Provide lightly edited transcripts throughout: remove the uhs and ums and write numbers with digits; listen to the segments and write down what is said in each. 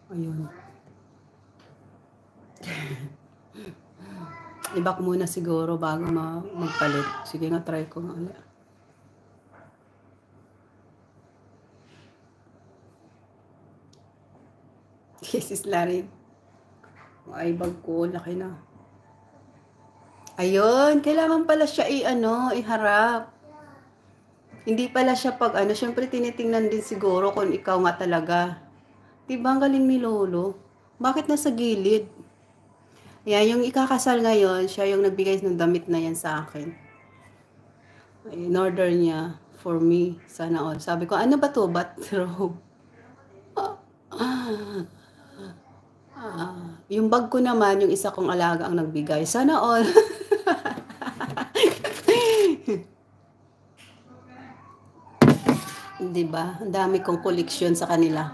Ayun. I-back muna siguro bago magpalit. Sige nga, try ko nga ulit. Sis Larin. Ay, bag ko. Laki na. Ayun. Kailangan pala siya iharap. Hindi pala siya pag syempre tinitingnan din siguro kung ikaw nga talaga. Diba ang galing ni Lolo? Bakit nasa gilid? Yan, yung ikakasal ngayon, siya yung nagbigay ng damit na yan sa akin. In order niya for me, sana all. Sabi ko, ano ba to? Bathrobe. Yung bag ko naman, yung isa kong alaga ang nagbigay. Sana all. Diba? Ang dami kong koleksyon sa kanila.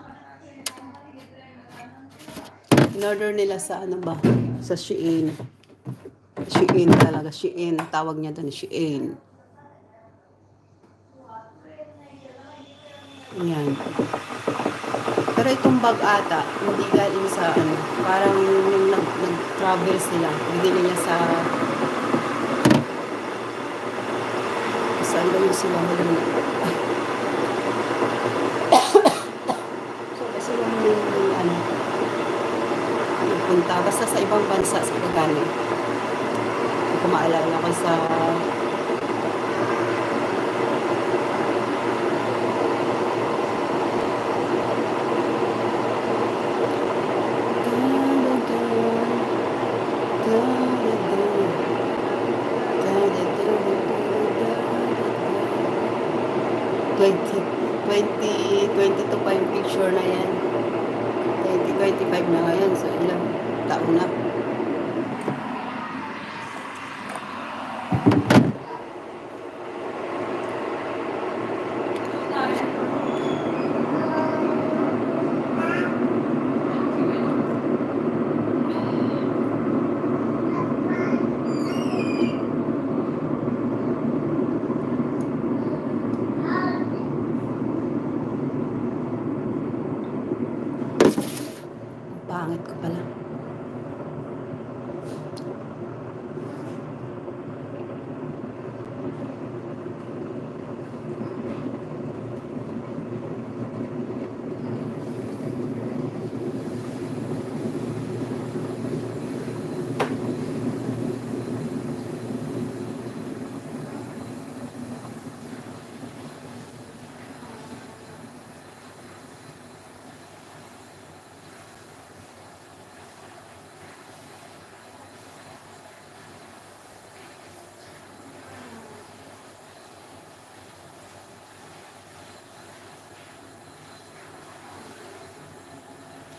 In-order nila sa sa Shein. Shein talaga. Shein. Tawag niya doon, Shein. Yan. Pero itong bag ata, hindi galing sa parang yung nag-travel sila. Binili niya saan ba yung sila? So, kasi yung punta. Basta sa ibang bansa sa Pagani. Hindi ko maalala ko sa to pa yung picture na yan. 2025 na ngayon. So, ilang taon na. Pangit ko pala.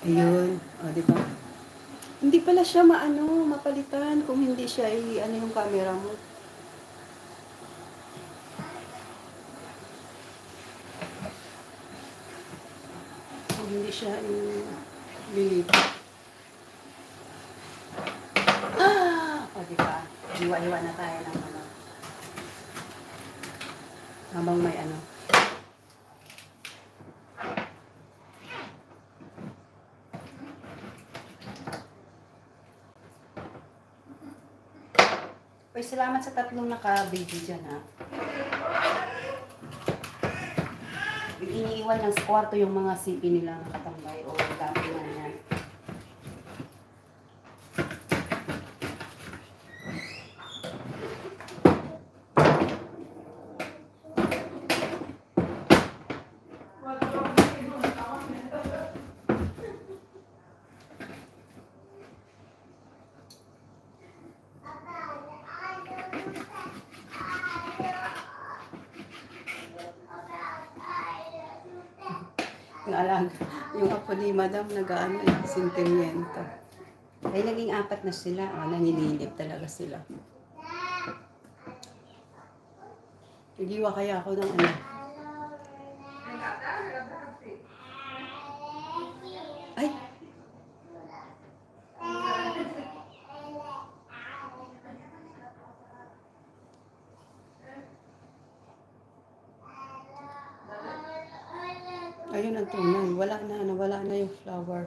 Ayun. O, diba? Hindi pala siya mapalitan kung hindi siya yung camera mo. Kung hindi siya lilipat. O, diba? Hiwa-hiwa na tayo ng habang may Uy, salamat sa 3 naka-baby dyan, ha. Iniiwan lang sa kwarto yung mga sipi nila nakatambay o datingan yan. Yung apo ni Madam sentimiento. Ay, naging 4 na sila. Nanginilip talaga sila. Nagiwa kaya ako ng Ay! Ayun ang tunay. Wala na yung flower.